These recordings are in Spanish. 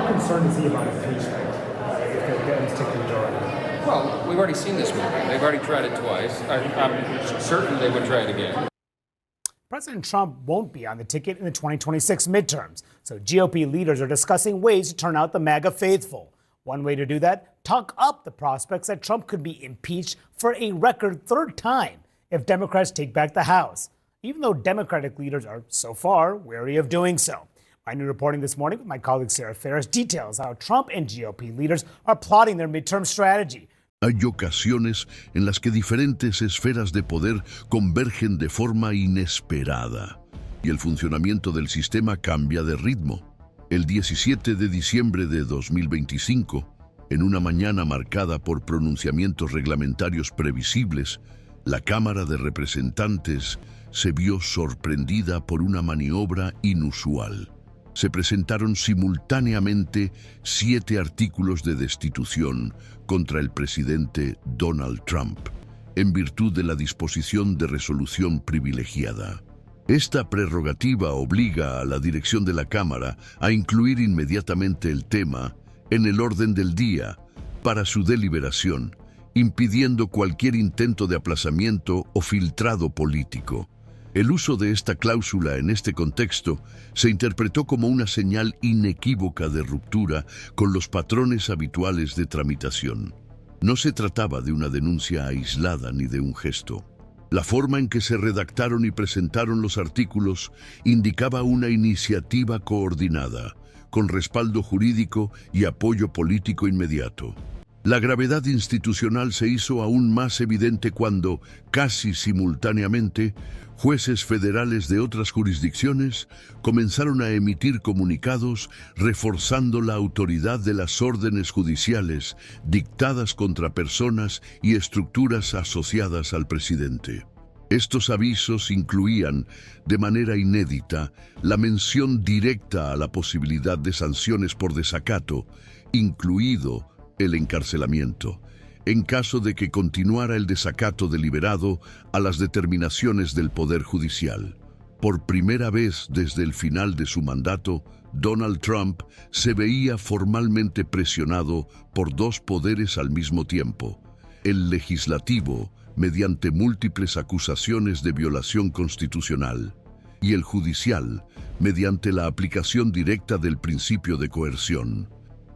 concerned is he about impeachment if the Dems take the majority? Well, we've already seen this movie. They've already tried it twice. I'm certain they would try it again. President Trump won't be on the ticket in the 2026 midterms, so GOP leaders are discussing ways to turn out the MAGA faithful. One way to do that, talk up the prospects that Trump could be impeached for a record third time if Democrats take back the House, even though Democratic leaders are so far wary of doing so. My new reporting this morning with my colleague Sarah Ferris details how Trump and GOP leaders are plotting their midterm strategy. Hay ocasiones en las que diferentes esferas de poder convergen de forma inesperada y el funcionamiento del sistema cambia de ritmo. El 17 de diciembre de 2025, en una mañana marcada por pronunciamientos reglamentarios previsibles, la Cámara de Representantes se vio sorprendida por una maniobra inusual. Se presentaron simultáneamente 7 artículos de destitución contra el presidente Donald Trump, en virtud de la disposición de resolución privilegiada. Esta prerrogativa obliga a la dirección de la Cámara a incluir inmediatamente el tema en el orden del día para su deliberación, impidiendo cualquier intento de aplazamiento o filtrado político. El uso de esta cláusula en este contexto se interpretó como una señal inequívoca de ruptura con los patrones habituales de tramitación. No se trataba de una denuncia aislada ni de un gesto. La forma en que se redactaron y presentaron los artículos indicaba una iniciativa coordinada, con respaldo jurídico y apoyo político inmediato. La gravedad institucional se hizo aún más evidente cuando, casi simultáneamente, jueces federales de otras jurisdicciones comenzaron a emitir comunicados reforzando la autoridad de las órdenes judiciales dictadas contra personas y estructuras asociadas al presidente. Estos avisos incluían, de manera inédita, la mención directa a la posibilidad de sanciones por desacato, incluido el encarcelamiento, en caso de que continuara el desacato deliberado a las determinaciones del Poder Judicial. Por primera vez desde el final de su mandato, Donald Trump se veía formalmente presionado por 2 poderes al mismo tiempo: el legislativo, mediante múltiples acusaciones de violación constitucional, y el judicial, mediante la aplicación directa del principio de coerción.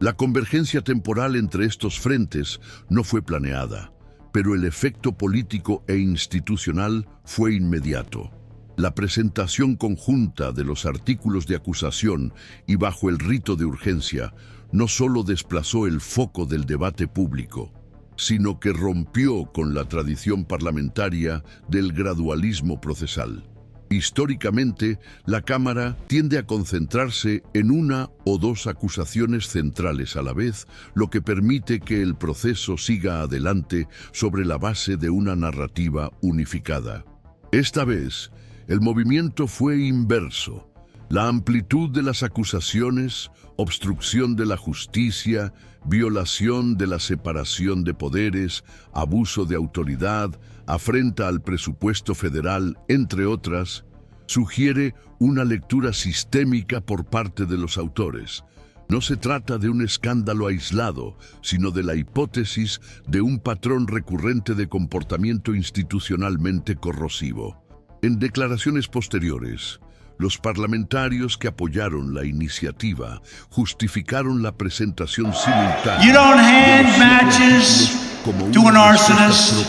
La convergencia temporal entre estos frentes no fue planeada, pero el efecto político e institucional fue inmediato. La presentación conjunta de los artículos de acusación y bajo el rito de urgencia no solo desplazó el foco del debate público, sino que rompió con la tradición parlamentaria del gradualismo procesal. Históricamente, la Cámara tiende a concentrarse en una o 2 acusaciones centrales a la vez, lo que permite que el proceso siga adelante sobre la base de una narrativa unificada. Esta vez, el movimiento fue inverso. La amplitud de las acusaciones, obstrucción de la justicia, violación de la separación de poderes, abuso de autoridad, afrenta al presupuesto federal, entre otras, sugiere una lectura sistémica por parte de los autores. No se trata de un escándalo aislado, sino de la hipótesis de un patrón recurrente de comportamiento institucionalmente corrosivo. En declaraciones posteriores, los parlamentarios que apoyaron la iniciativa justificaron la presentación simultánea. You don't hand matches to an arsonist,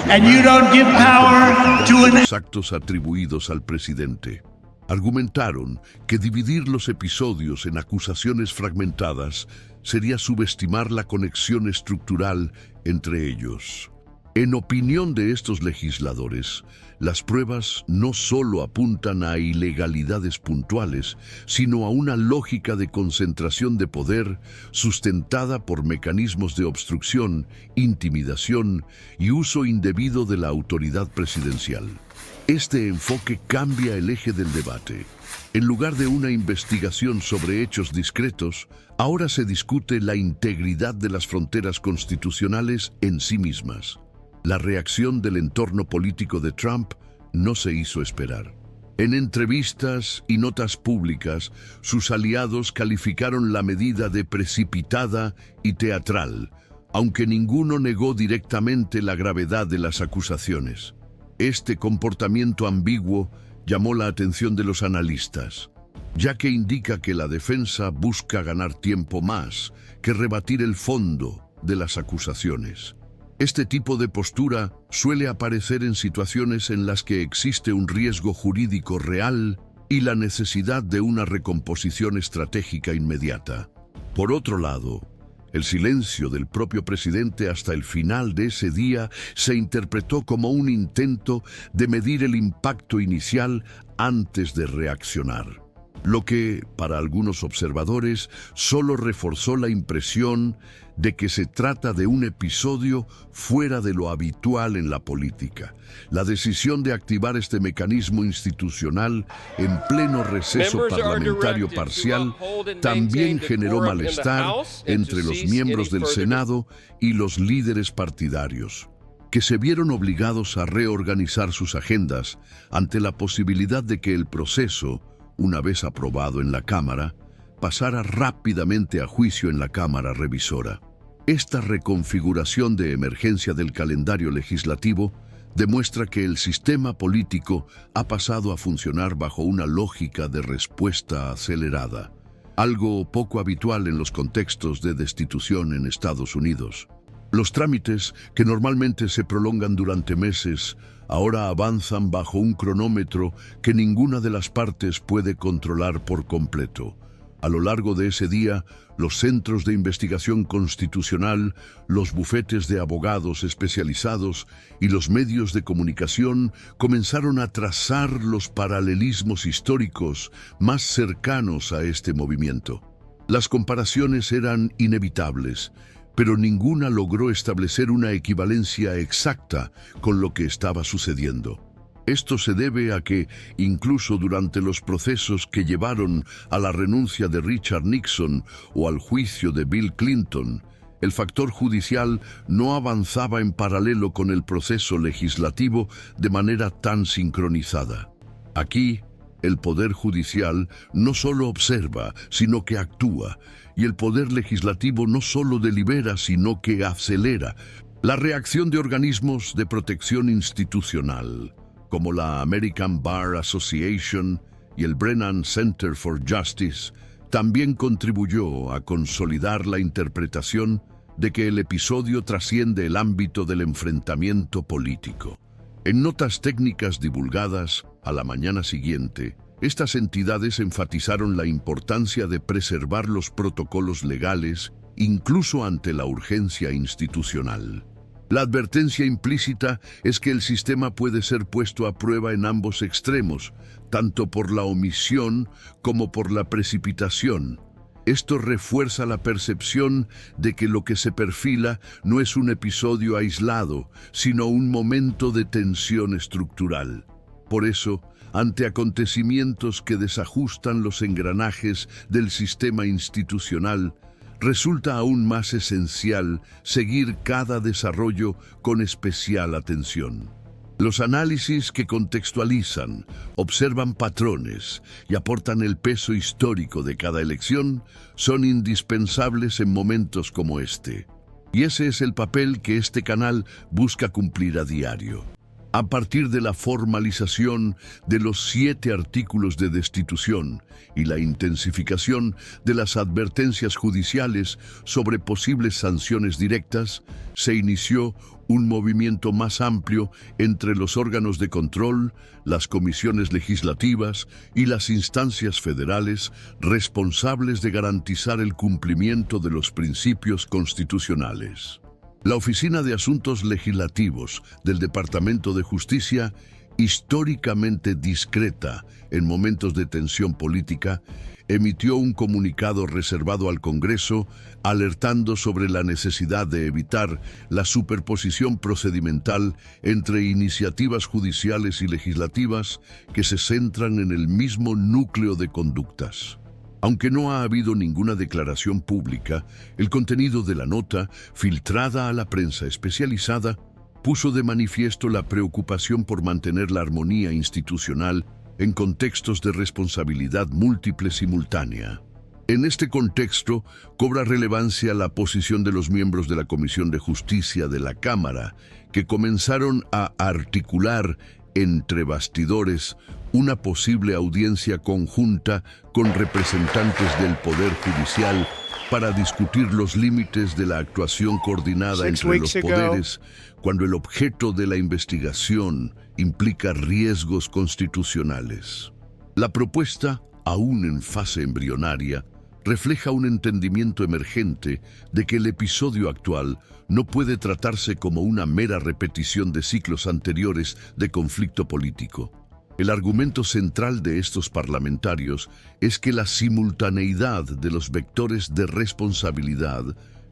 and you don't give power to an... Los actos atribuidos al presidente. Argumentaron que dividir los episodios en acusaciones fragmentadas sería subestimar la conexión estructural entre ellos. En opinión de estos legisladores, las pruebas no solo apuntan a ilegalidades puntuales, sino a una lógica de concentración de poder sustentada por mecanismos de obstrucción, intimidación y uso indebido de la autoridad presidencial. Este enfoque cambia el eje del debate. En lugar de una investigación sobre hechos discretos, ahora se discute la integridad de las fronteras constitucionales en sí mismas. La reacción del entorno político de Trump no se hizo esperar. En entrevistas y notas públicas, sus aliados calificaron la medida de precipitada y teatral, aunque ninguno negó directamente la gravedad de las acusaciones. Este comportamiento ambiguo llamó la atención de los analistas, ya que indica que la defensa busca ganar tiempo más que rebatir el fondo de las acusaciones. Este tipo de postura suele aparecer en situaciones en las que existe un riesgo jurídico real y la necesidad de una recomposición estratégica inmediata. Por otro lado, el silencio del propio presidente hasta el final de ese día se interpretó como un intento de medir el impacto inicial antes de reaccionar, lo que, para algunos observadores, solo reforzó la impresión de que se trata de un episodio fuera de lo habitual en la política. La decisión de activar este mecanismo institucional en pleno receso parlamentario parcial también generó malestar entre los miembros del Senado y los líderes partidarios, que se vieron obligados a reorganizar sus agendas ante la posibilidad de que el proceso, una vez aprobado en la Cámara, pasara rápidamente a juicio en la Cámara Revisora. Esta reconfiguración de emergencia del calendario legislativo demuestra que el sistema político ha pasado a funcionar bajo una lógica de respuesta acelerada, algo poco habitual en los contextos de destitución en Estados Unidos. Los trámites, que normalmente se prolongan durante meses, ahora avanzan bajo un cronómetro que ninguna de las partes puede controlar por completo. A lo largo de ese día, los centros de investigación constitucional, los bufetes de abogados especializados y los medios de comunicación comenzaron a trazar los paralelismos históricos más cercanos a este movimiento. Las comparaciones eran inevitables, pero ninguna logró establecer una equivalencia exacta con lo que estaba sucediendo. Esto se debe a que, incluso durante los procesos que llevaron a la renuncia de Richard Nixon o al juicio de Bill Clinton, el factor judicial no avanzaba en paralelo con el proceso legislativo de manera tan sincronizada. Aquí, el Poder Judicial no solo observa, sino que actúa, y el Poder Legislativo no solo delibera, sino que acelera. La reacción de organismos de protección institucional, como la American Bar Association y el Brennan Center for Justice, también contribuyó a consolidar la interpretación de que el episodio trasciende el ámbito del enfrentamiento político. En notas técnicas divulgadas a la mañana siguiente, estas entidades enfatizaron la importancia de preservar los protocolos legales, incluso ante la urgencia institucional. La advertencia implícita es que el sistema puede ser puesto a prueba en ambos extremos, tanto por la omisión como por la precipitación. Esto refuerza la percepción de que lo que se perfila no es un episodio aislado, sino un momento de tensión estructural. Por eso, ante acontecimientos que desajustan los engranajes del sistema institucional, resulta aún más esencial seguir cada desarrollo con especial atención. Los análisis que contextualizan, observan patrones y aportan el peso histórico de cada elección son indispensables en momentos como este. Y ese es el papel que este canal busca cumplir a diario. A partir de la formalización de los 7 artículos de destitución y la intensificación de las advertencias judiciales sobre posibles sanciones directas, se inició un movimiento más amplio entre los órganos de control, las comisiones legislativas y las instancias federales responsables de garantizar el cumplimiento de los principios constitucionales. La Oficina de Asuntos Legislativos del Departamento de Justicia, históricamente discreta en momentos de tensión política, emitió un comunicado reservado al Congreso alertando sobre la necesidad de evitar la superposición procedimental entre iniciativas judiciales y legislativas que se centran en el mismo núcleo de conductas. Aunque no ha habido ninguna declaración pública, el contenido de la nota, filtrada a la prensa especializada, puso de manifiesto la preocupación por mantener la armonía institucional en contextos de responsabilidad múltiple simultánea. En este contexto, cobra relevancia la posición de los miembros de la Comisión de Justicia de la Cámara, que comenzaron a articular entre bastidores una posible audiencia conjunta con representantes del Poder Judicial para discutir los límites de la actuación coordinada entre los poderes cuando el objeto de la investigación implica riesgos constitucionales. La propuesta, aún en fase embrionaria, refleja un entendimiento emergente de que el episodio actual no puede tratarse como una mera repetición de ciclos anteriores de conflicto político. El argumento central de estos parlamentarios es que la simultaneidad de los vectores de responsabilidad,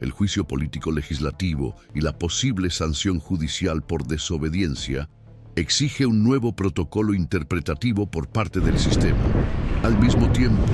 el juicio político legislativo y la posible sanción judicial por desobediencia, exige un nuevo protocolo interpretativo por parte del sistema. Al mismo tiempo,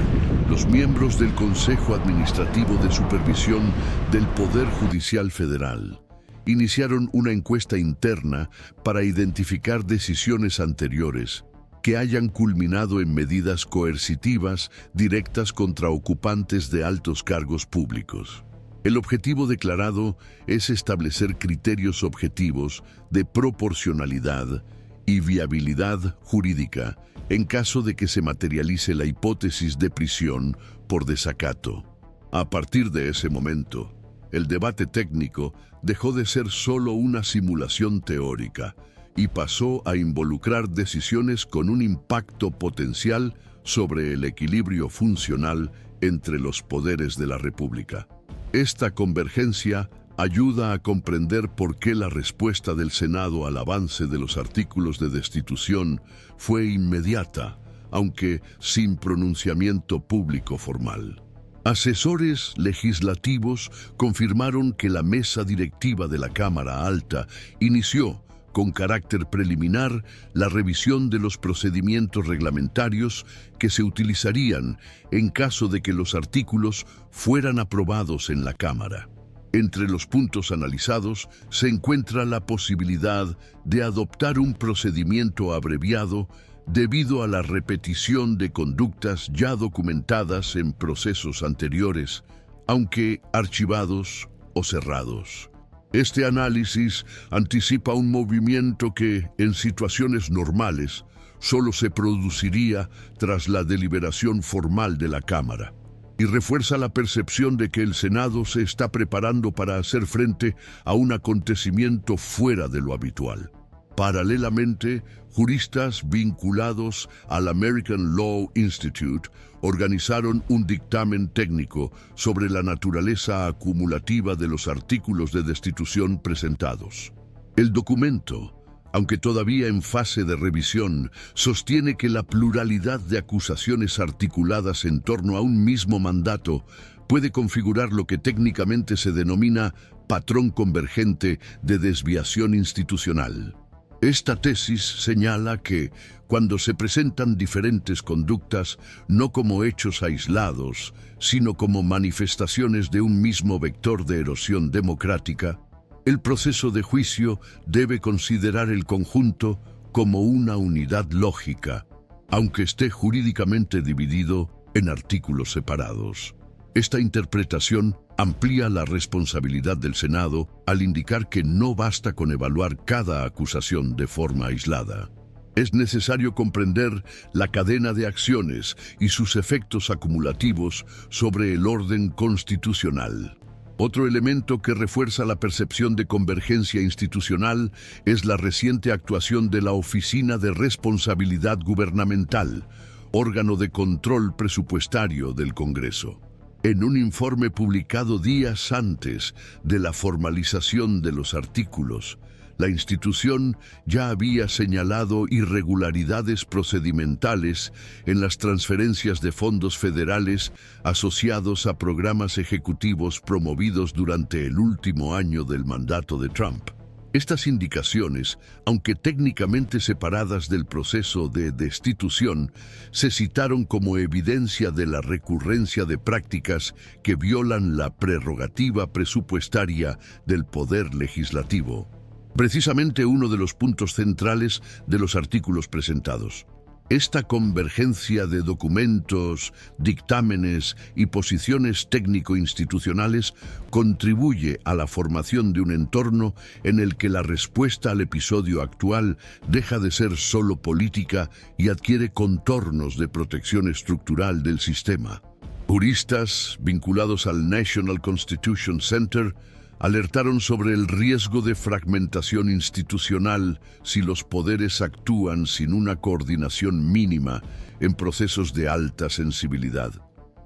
los miembros del Consejo Administrativo de Supervisión del Poder Judicial Federal iniciaron una encuesta interna para identificar decisiones anteriores que hayan culminado en medidas coercitivas directas contra ocupantes de altos cargos públicos. El objetivo declarado es establecer criterios objetivos de proporcionalidad y viabilidad jurídica en caso de que se materialice la hipótesis de prisión por desacato. A partir de ese momento, el debate técnico dejó de ser solo una simulación teórica y pasó a involucrar decisiones con un impacto potencial sobre el equilibrio funcional entre los poderes de la República. Esta convergencia ayuda a comprender por qué la respuesta del Senado al avance de los artículos de destitución fue inmediata, aunque sin pronunciamiento público formal. Asesores legislativos confirmaron que la mesa directiva de la Cámara Alta inició, con carácter preliminar, la revisión de los procedimientos reglamentarios que se utilizarían en caso de que los artículos fueran aprobados en la Cámara. Entre los puntos analizados se encuentra la posibilidad de adoptar un procedimiento abreviado debido a la repetición de conductas ya documentadas en procesos anteriores, aunque archivados o cerrados. Este análisis anticipa un movimiento que, en situaciones normales, solo se produciría tras la deliberación formal de la Cámara, y refuerza la percepción de que el Senado se está preparando para hacer frente a un acontecimiento fuera de lo habitual. Paralelamente, juristas vinculados al American Law Institute organizaron un dictamen técnico sobre la naturaleza acumulativa de los artículos de destitución presentados. El documento, aunque todavía en fase de revisión, sostiene que la pluralidad de acusaciones articuladas en torno a un mismo mandato puede configurar lo que técnicamente se denomina patrón convergente de desviación institucional. Esta tesis señala que, cuando se presentan diferentes conductas, no como hechos aislados, sino como manifestaciones de un mismo vector de erosión democrática, el proceso de juicio debe considerar el conjunto como una unidad lógica, aunque esté jurídicamente dividido en artículos separados. Esta interpretación amplía la responsabilidad del Senado al indicar que no basta con evaluar cada acusación de forma aislada. Es necesario comprender la cadena de acciones y sus efectos acumulativos sobre el orden constitucional. Otro elemento que refuerza la percepción de convergencia institucional es la reciente actuación de la Oficina de Responsabilidad Gubernamental, órgano de control presupuestario del Congreso. En un informe publicado días antes de la formalización de los artículos, la institución ya había señalado irregularidades procedimentales en las transferencias de fondos federales asociados a programas ejecutivos promovidos durante el último año del mandato de Trump. Estas indicaciones, aunque técnicamente separadas del proceso de destitución, se citaron como evidencia de la recurrencia de prácticas que violan la prerrogativa presupuestaria del Poder Legislativo. Precisamente uno de los puntos centrales de los artículos presentados. Esta convergencia de documentos, dictámenes y posiciones técnico-institucionales contribuye a la formación de un entorno en el que la respuesta al episodio actual deja de ser solo política y adquiere contornos de protección estructural del sistema. Juristas vinculados al National Constitution Center alertaron sobre el riesgo de fragmentación institucional si los poderes actúan sin una coordinación mínima en procesos de alta sensibilidad.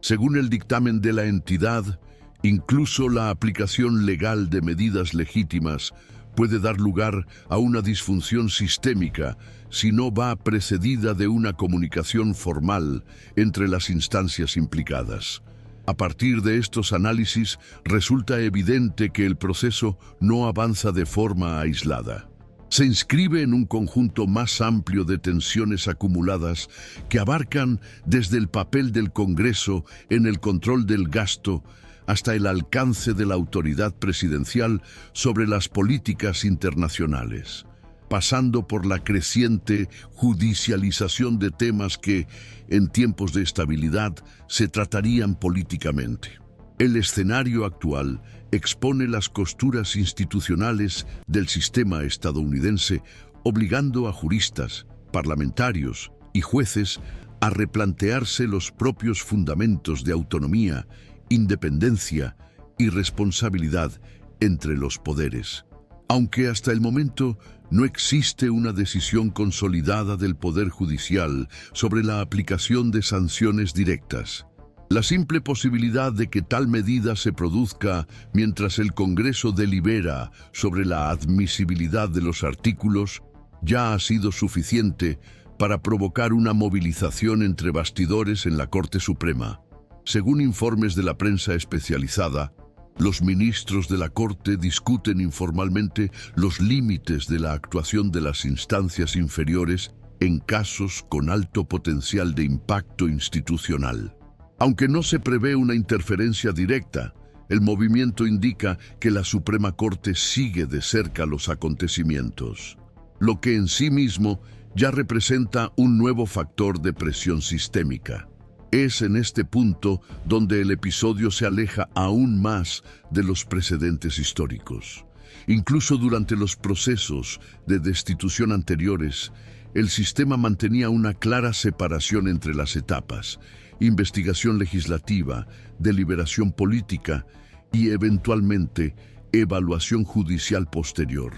Según el dictamen de la entidad, incluso la aplicación legal de medidas legítimas puede dar lugar a una disfunción sistémica si no va precedida de una comunicación formal entre las instancias implicadas. A partir de estos análisis, resulta evidente que el proceso no avanza de forma aislada. Se inscribe en un conjunto más amplio de tensiones acumuladas que abarcan desde el papel del Congreso en el control del gasto hasta el alcance de la autoridad presidencial sobre las políticas internacionales, pasando por la creciente judicialización de temas que, en tiempos de estabilidad, se tratarían políticamente. El escenario actual expone las costuras institucionales del sistema estadounidense, obligando a juristas, parlamentarios y jueces a replantearse los propios fundamentos de autonomía, independencia y responsabilidad entre los poderes. Aunque hasta el momento no existe una decisión consolidada del Poder Judicial sobre la aplicación de sanciones directas, la simple posibilidad de que tal medida se produzca mientras el Congreso delibera sobre la admisibilidad de los artículos ya ha sido suficiente para provocar una movilización entre bastidores en la Corte Suprema. Según informes de la prensa especializada, los ministros de la Corte discuten informalmente los límites de la actuación de las instancias inferiores en casos con alto potencial de impacto institucional. Aunque no se prevé una interferencia directa, el movimiento indica que la Suprema Corte sigue de cerca los acontecimientos, lo que en sí mismo ya representa un nuevo factor de presión sistémica. Es en este punto donde el episodio se aleja aún más de los precedentes históricos. Incluso durante los procesos de destitución anteriores, el sistema mantenía una clara separación entre las etapas: investigación legislativa, deliberación política y, eventualmente, evaluación judicial posterior.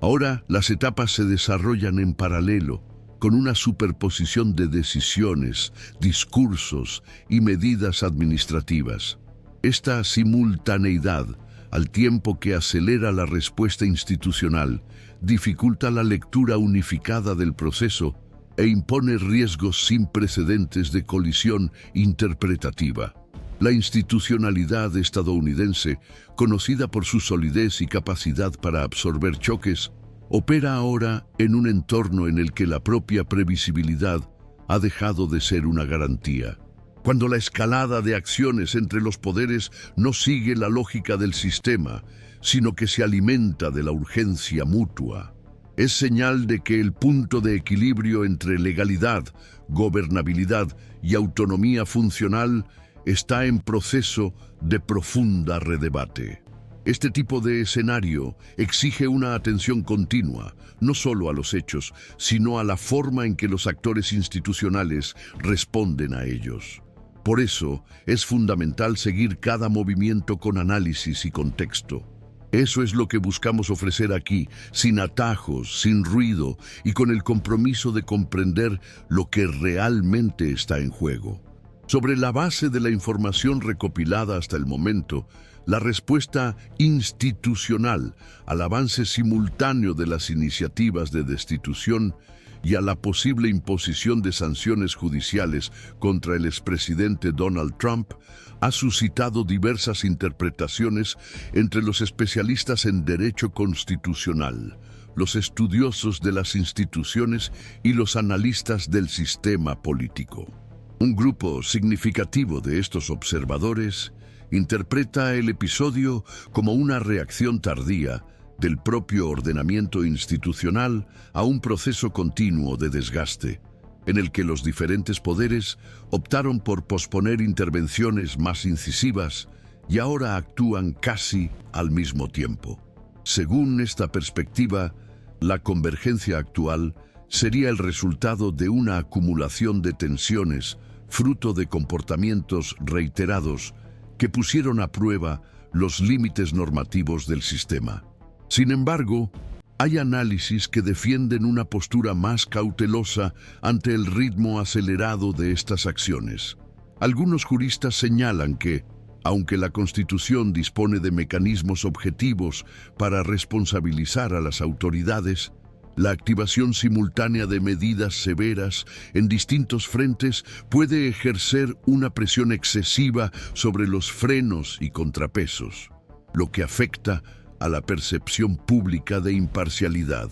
Ahora, las etapas se desarrollan en paralelo, con una superposición de decisiones, discursos y medidas administrativas. Esta simultaneidad, al tiempo que acelera la respuesta institucional, dificulta la lectura unificada del proceso e impone riesgos sin precedentes de colisión interpretativa. La institucionalidad estadounidense, conocida por su solidez y capacidad para absorber choques, opera ahora en un entorno en el que la propia previsibilidad ha dejado de ser una garantía. Cuando la escalada de acciones entre los poderes no sigue la lógica del sistema, sino que se alimenta de la urgencia mutua, es señal de que el punto de equilibrio entre legalidad, gobernabilidad y autonomía funcional está en proceso de profunda redebate. Este tipo de escenario exige una atención continua, no solo a los hechos, sino a la forma en que los actores institucionales responden a ellos. Por eso, es fundamental seguir cada movimiento con análisis y contexto. Eso es lo que buscamos ofrecer aquí, sin atajos, sin ruido y con el compromiso de comprender lo que realmente está en juego. Sobre la base de la información recopilada hasta el momento, la respuesta institucional al avance simultáneo de las iniciativas de destitución y a la posible imposición de sanciones judiciales contra el expresidente Donald Trump ha suscitado diversas interpretaciones entre los especialistas en derecho constitucional, los estudiosos de las instituciones y los analistas del sistema político. Un grupo significativo de estos observadores interpreta el episodio como una reacción tardía del propio ordenamiento institucional a un proceso continuo de desgaste. en el que los diferentes poderes optaron por posponer intervenciones más incisivas y ahora actúan casi al mismo tiempo. Según esta perspectiva, la convergencia actual sería el resultado de una acumulación de tensiones fruto de comportamientos reiterados que pusieron a prueba los límites normativos del sistema. Sin embargo, hay análisis que defienden una postura más cautelosa ante el ritmo acelerado de estas acciones. Algunos juristas señalan que, aunque la Constitución dispone de mecanismos objetivos para responsabilizar a las autoridades, la activación simultánea de medidas severas en distintos frentes puede ejercer una presión excesiva sobre los frenos y contrapesos, lo que afecta a la percepción pública de imparcialidad.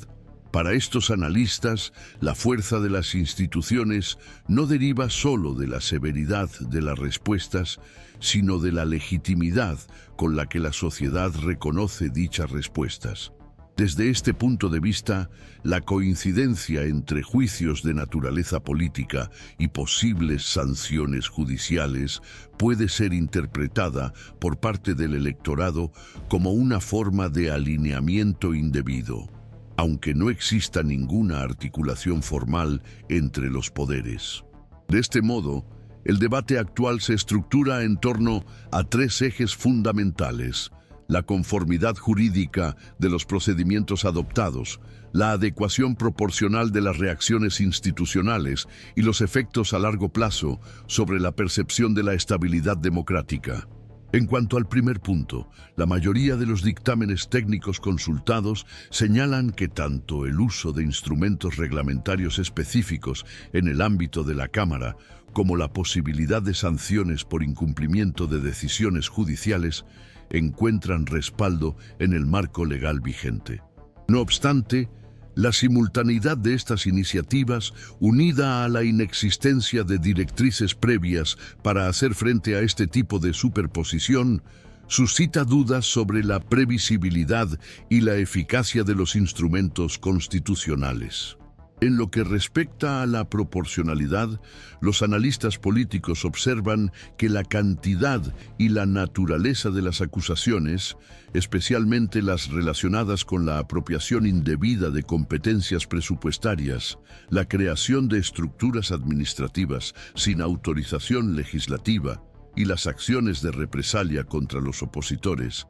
Para estos analistas, la fuerza de las instituciones no deriva solo de la severidad de las respuestas, sino de la legitimidad con la que la sociedad reconoce dichas respuestas. Desde este punto de vista, la coincidencia entre juicios de naturaleza política y posibles sanciones judiciales puede ser interpretada por parte del electorado como una forma de alineamiento indebido, aunque no exista ninguna articulación formal entre los poderes. De este modo, el debate actual se estructura en torno a tres ejes fundamentales: la conformidad jurídica de los procedimientos adoptados, la adecuación proporcional de las reacciones institucionales y los efectos a largo plazo sobre la percepción de la estabilidad democrática. En cuanto al primer punto, la mayoría de los dictámenes técnicos consultados señalan que tanto el uso de instrumentos reglamentarios específicos en el ámbito de la Cámara como la posibilidad de sanciones por incumplimiento de decisiones judiciales encuentran respaldo en el marco legal vigente. No obstante, la simultaneidad de estas iniciativas, unida a la inexistencia de directrices previas para hacer frente a este tipo de superposición, suscita dudas sobre la previsibilidad y la eficacia de los instrumentos constitucionales. En lo que respecta a la proporcionalidad, los analistas políticos observan que la cantidad y la naturaleza de las acusaciones, especialmente las relacionadas con la apropiación indebida de competencias presupuestarias, la creación de estructuras administrativas sin autorización legislativa y las acciones de represalia contra los opositores,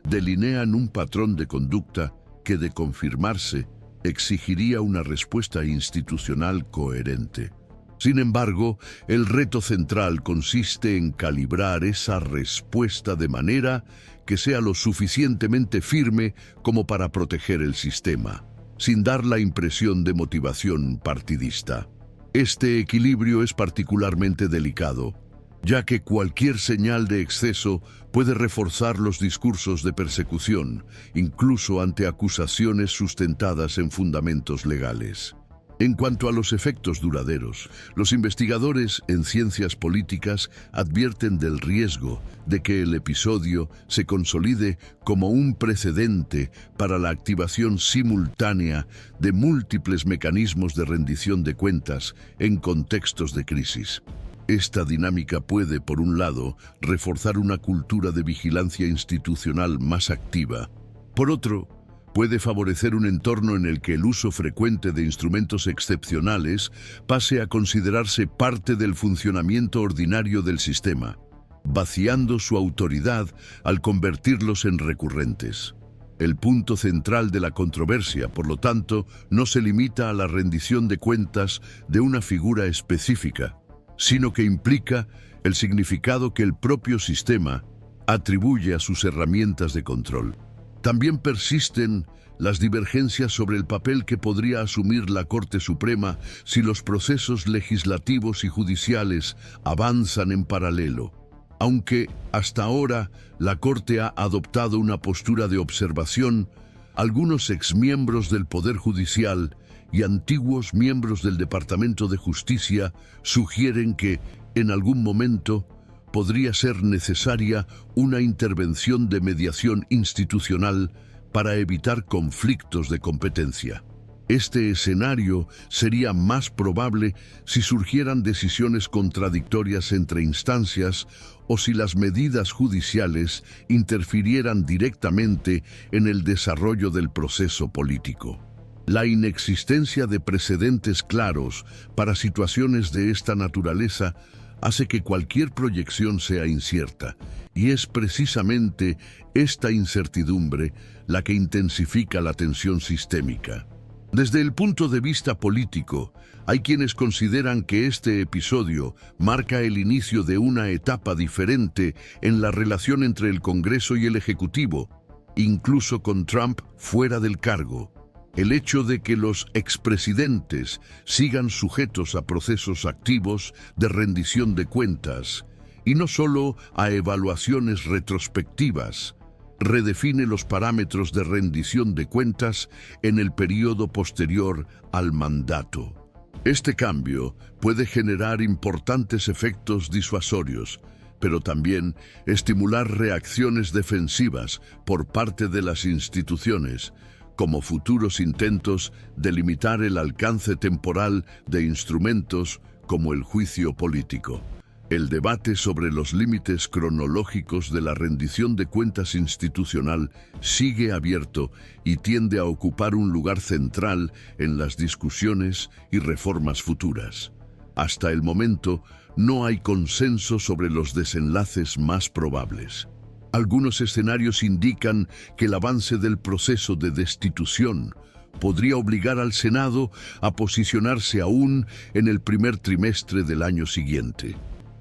delinean un patrón de conducta que, de confirmarse, exigiría una respuesta institucional coherente. Sin embargo, el reto central consiste en calibrar esa respuesta de manera que sea lo suficientemente firme como para proteger el sistema, sin dar la impresión de motivación partidista. Este equilibrio es particularmente delicado, ya que cualquier señal de exceso puede reforzar los discursos de persecución, incluso ante acusaciones sustentadas en fundamentos legales. En cuanto a los efectos duraderos, los investigadores en ciencias políticas advierten del riesgo de que el episodio se consolide como un precedente para la activación simultánea de múltiples mecanismos de rendición de cuentas en contextos de crisis. Esta dinámica puede, por un lado, reforzar una cultura de vigilancia institucional más activa. Por otro, puede favorecer un entorno en el que el uso frecuente de instrumentos excepcionales pase a considerarse parte del funcionamiento ordinario del sistema, vaciando su autoridad al convertirlos en recurrentes. El punto central de la controversia, por lo tanto, no se limita a la rendición de cuentas de una figura específica, sino que implica el significado que el propio sistema atribuye a sus herramientas de control. También persisten las divergencias sobre el papel que podría asumir la Corte Suprema si los procesos legislativos y judiciales avanzan en paralelo. Aunque hasta ahora la Corte ha adoptado una postura de observación, algunos exmiembros del Poder Judicial y antiguos miembros del Departamento de Justicia sugieren que, en algún momento, podría ser necesaria una intervención de mediación institucional para evitar conflictos de competencia. Este escenario sería más probable si surgieran decisiones contradictorias entre instancias o si las medidas judiciales interfirieran directamente en el desarrollo del proceso político. La inexistencia de precedentes claros para situaciones de esta naturaleza hace que cualquier proyección sea incierta, y es precisamente esta incertidumbre la que intensifica la tensión sistémica. Desde el punto de vista político, hay quienes consideran que este episodio marca el inicio de una etapa diferente en la relación entre el Congreso y el Ejecutivo, incluso con Trump fuera del cargo. El hecho de que los expresidentes sigan sujetos a procesos activos de rendición de cuentas, y no solo a evaluaciones retrospectivas, redefine los parámetros de rendición de cuentas en el periodo posterior al mandato. Este cambio puede generar importantes efectos disuasorios, pero también estimular reacciones defensivas por parte de las instituciones, como futuros intentos de limitar el alcance temporal de instrumentos como el juicio político. El debate sobre los límites cronológicos de la rendición de cuentas institucional sigue abierto y tiende a ocupar un lugar central en las discusiones y reformas futuras. Hasta el momento, no hay consenso sobre los desenlaces más probables. Algunos escenarios indican que el avance del proceso de destitución podría obligar al Senado a posicionarse aún en el primer trimestre del año siguiente,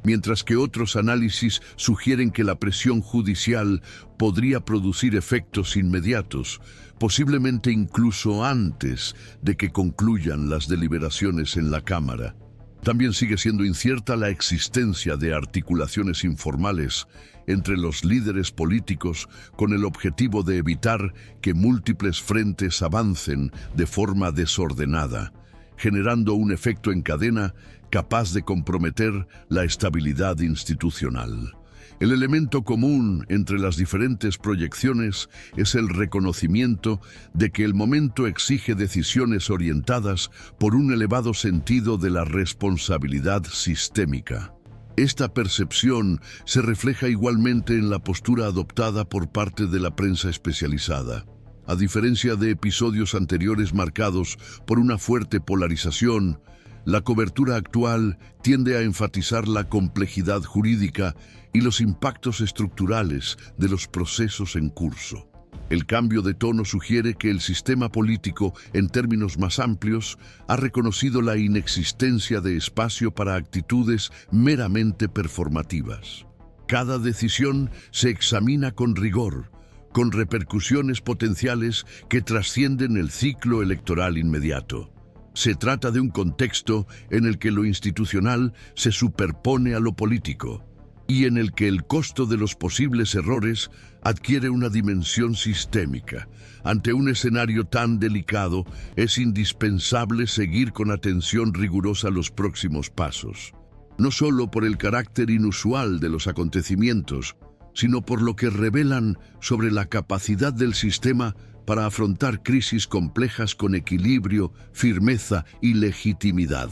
mientras que otros análisis sugieren que la presión judicial podría producir efectos inmediatos, posiblemente incluso antes de que concluyan las deliberaciones en la Cámara. También sigue siendo incierta la existencia de articulaciones informales entre los líderes políticos con el objetivo de evitar que múltiples frentes avancen de forma desordenada, generando un efecto en cadena capaz de comprometer la estabilidad institucional. El elemento común entre las diferentes proyecciones es el reconocimiento de que el momento exige decisiones orientadas por un elevado sentido de la responsabilidad sistémica. Esta percepción se refleja igualmente en la postura adoptada por parte de la prensa especializada. A diferencia de episodios anteriores marcados por una fuerte polarización, la cobertura actual tiende a enfatizar la complejidad jurídica y los impactos estructurales de los procesos en curso. El cambio de tono sugiere que el sistema político, en términos más amplios, ha reconocido la inexistencia de espacio para actitudes meramente performativas. Cada decisión se examina con rigor, con repercusiones potenciales que trascienden el ciclo electoral inmediato. Se trata de un contexto en el que lo institucional se superpone a lo político y en el que el costo de los posibles errores adquiere una dimensión sistémica. Ante un escenario tan delicado, es indispensable seguir con atención rigurosa los próximos pasos, no solo por el carácter inusual de los acontecimientos, sino por lo que revelan sobre la capacidad del sistema para afrontar crisis complejas con equilibrio, firmeza y legitimidad.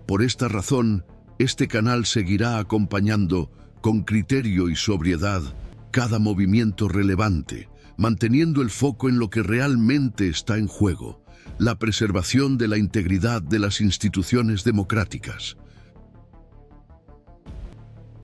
Por esta razón, este canal seguirá acompañando con criterio y sobriedad cada movimiento relevante, manteniendo el foco en lo que realmente está en juego, la preservación de la integridad de las instituciones democráticas.